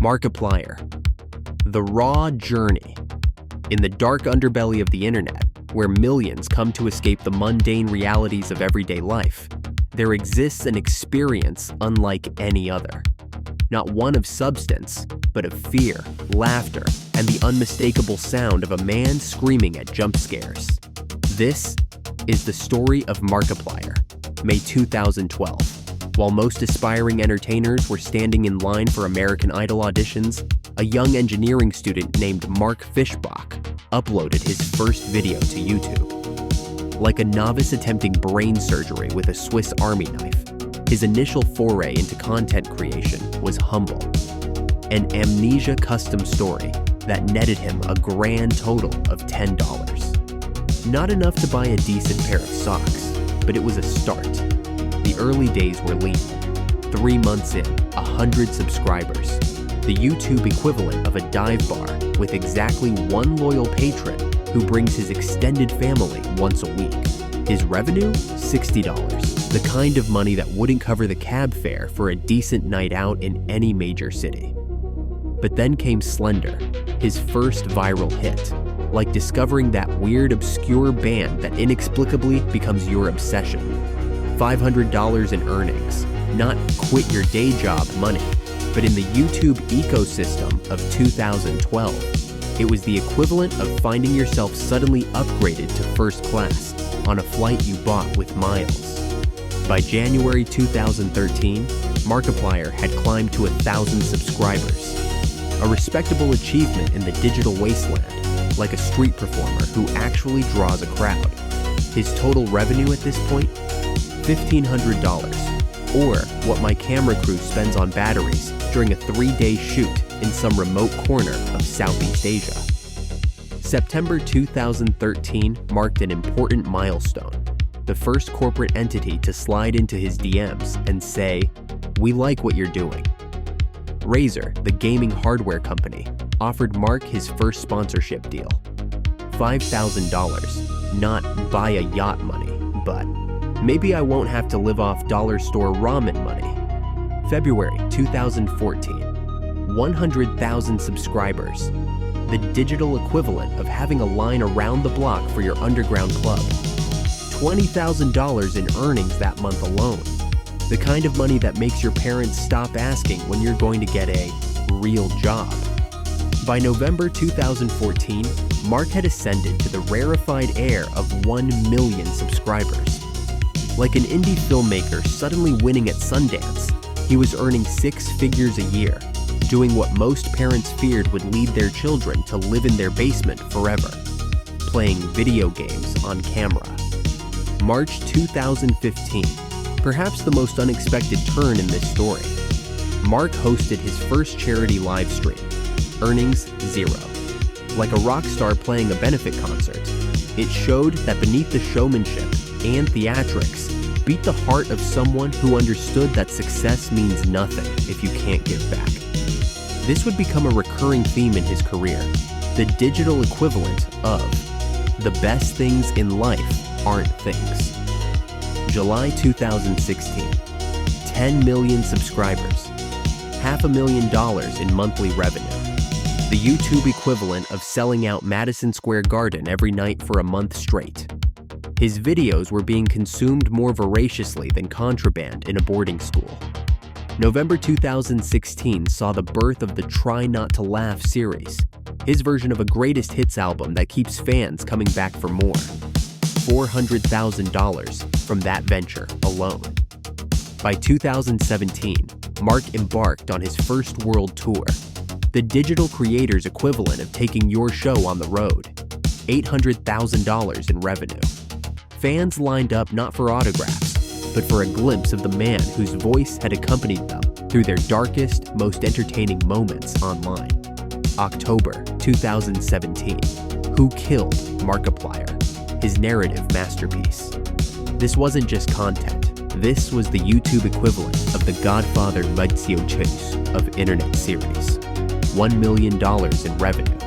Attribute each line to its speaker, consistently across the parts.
Speaker 1: Markiplier. The raw journey. In the dark underbelly of the internet, where millions come to escape the mundane realities of everyday life, there exists an experience unlike any other. Not one of substance, but of fear, laughter, and the unmistakable sound of a man screaming at jump scares. This is the story of Markiplier, May 2012. While most aspiring entertainers were standing in line for American Idol auditions, a young engineering student named Mark Fishbach uploaded his first video to YouTube. Like a novice attempting brain surgery with a Swiss Army knife, his initial foray into content creation was humble. An amnesia custom story that netted him a grand total of $10. Not enough to buy a decent pair of socks, but it was a start. The early days were lean. 3 months in, 100 subscribers. The YouTube equivalent of a dive bar with exactly one loyal patron who brings his extended family once a week. His revenue? $60. The kind of money that wouldn't cover the cab fare for a decent night out in any major city. But then came Slender, his first viral hit. Like discovering that weird, obscure band that inexplicably becomes your obsession. $500 in earnings, not quit your day job money, but in the YouTube ecosystem of 2012, it was the equivalent of finding yourself suddenly upgraded to first class on a flight you bought with miles. By January 2013, Markiplier had climbed to 1,000 subscribers, a respectable achievement in the digital wasteland, like a street performer who actually draws a crowd. His total revenue at this point? $1,500, or what my camera crew spends on batteries during a 3-day shoot in some remote corner of Southeast Asia. September 2013 marked an important milestone, the first corporate entity to slide into his DMs and say, "We like what you're doing." Razer, the gaming hardware company, offered Mark his first sponsorship deal. $5,000, not buy a yacht money, but maybe I won't have to live off dollar store ramen money. February 2014, 100,000 subscribers, the digital equivalent of having a line around the block for your underground club. $20,000 in earnings that month alone, the kind of money that makes your parents stop asking when you're going to get a real job. By November 2014, Mark had ascended to the rarefied air of 1 million subscribers. Like an indie filmmaker suddenly winning at Sundance, he was earning 6 figures a year, doing what most parents feared would lead their children to live in their basement forever, playing video games on camera. March 2015, perhaps the most unexpected turn in this story. Mark hosted his first charity live stream, earnings 0. Like a rock star playing a benefit concert, it showed that beneath the showmanship and theatrics beat the heart of someone who understood that success means nothing if you can't give back. This would become a recurring theme in his career, the digital equivalent of the best things in life aren't things. July 2016, 10 million subscribers, $500,000 in monthly revenue, the YouTube equivalent of selling out Madison Square Garden every night for a month straight. His videos were being consumed more voraciously than contraband in a boarding school. November 2016 saw the birth of the Try Not to Laugh series, his version of a greatest hits album that keeps fans coming back for more. $400,000 from that venture alone. By 2017, Mark embarked on his first world tour, the digital creator's equivalent of taking your show on the road. $800,000 in revenue. Fans lined up not for autographs, but for a glimpse of the man whose voice had accompanied them through their darkest, most entertaining moments online. October 2017. Who Killed Markiplier? His narrative masterpiece. This wasn't just content. This was the YouTube equivalent of the Godfather Maurizio Chase of internet series. $1 million in revenue,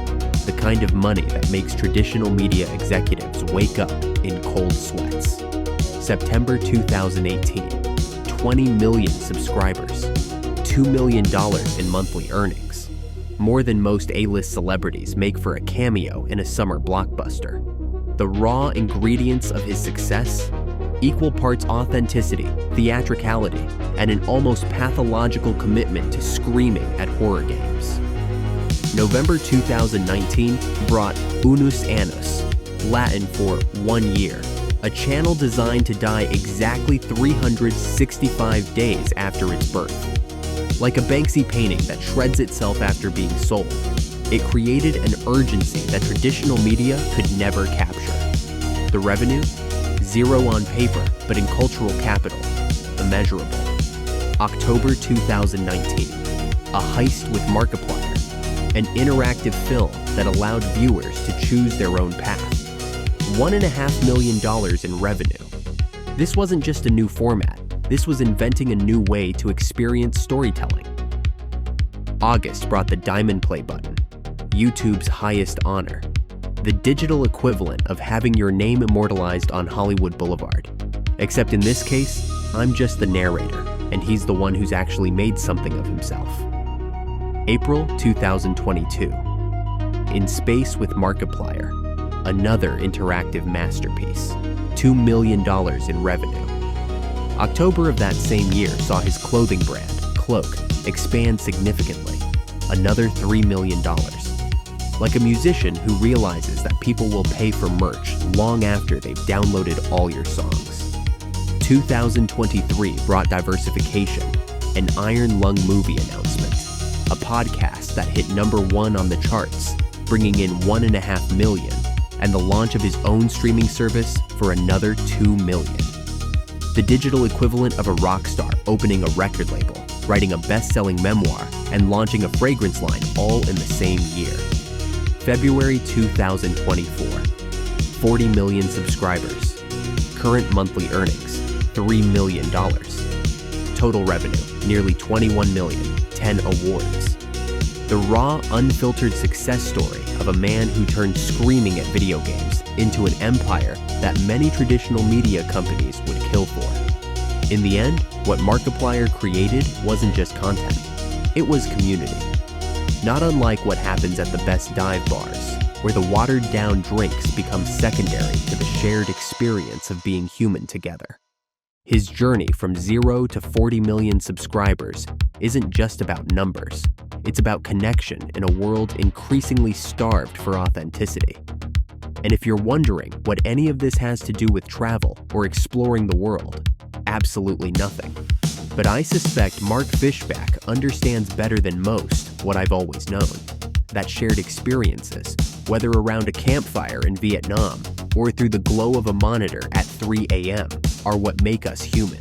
Speaker 1: the kind of money that makes traditional media executives wake up in cold sweats. September 2018, 20 million subscribers, $2 million in monthly earnings. more than most A-list celebrities make for a cameo in a summer blockbuster. The raw ingredients of his success? Equal parts authenticity, theatricality, and an almost pathological commitment to screaming at horror games. November 2019 brought Unus Annus, Latin for 1 year, a channel designed to die exactly 365 days after its birth. Like a Banksy painting that shreds itself after being sold, it created an urgency that traditional media could never capture. The revenue? Zero on paper, but in cultural capital, immeasurable. October 2019, a Heist with Markiplier, an interactive film that allowed viewers to choose their own path. $1.5 million in revenue. This wasn't just a new format, this was inventing a new way to experience storytelling. August brought the diamond play button, YouTube's highest honor, the digital equivalent of having your name immortalized on Hollywood Boulevard. Except in this case, I'm just the narrator, and he's the one who's actually made something of himself. April 2022. In Space with Markiplier, another interactive masterpiece, $2 million in revenue. October of that same year saw his clothing brand, Cloak, expand significantly, another $3 million. Like a musician who realizes that people will pay for merch long after they've downloaded all your songs. 2023 brought diversification, an Iron Lung movie announcement, a podcast that hit #1 on the charts, bringing in $1.5 million, and the launch of his own streaming service for another $2 million. The digital equivalent of a rock star opening a record label, writing a best-selling memoir, and launching a fragrance line all in the same year. February 2024, 40 million subscribers. Current monthly earnings, $3 million. Total revenue, nearly $21 million, 10 awards. The raw, unfiltered success story of a man who turned screaming at video games into an empire that many traditional media companies would kill for. In the end, what Markiplier created wasn't just content, it was community. Not unlike what happens at the best dive bars, where the watered-down drinks become secondary to the shared experience of being human together. His journey from 0 to 40 million subscribers isn't just about numbers, it's about connection in a world increasingly starved for authenticity. And if you're wondering what any of this has to do with travel or exploring the world, absolutely nothing. But I suspect Mark Fishback understands better than most what I've always known, that shared experiences, whether around a campfire in Vietnam or through the glow of a monitor at 3 a.m., are what make us human.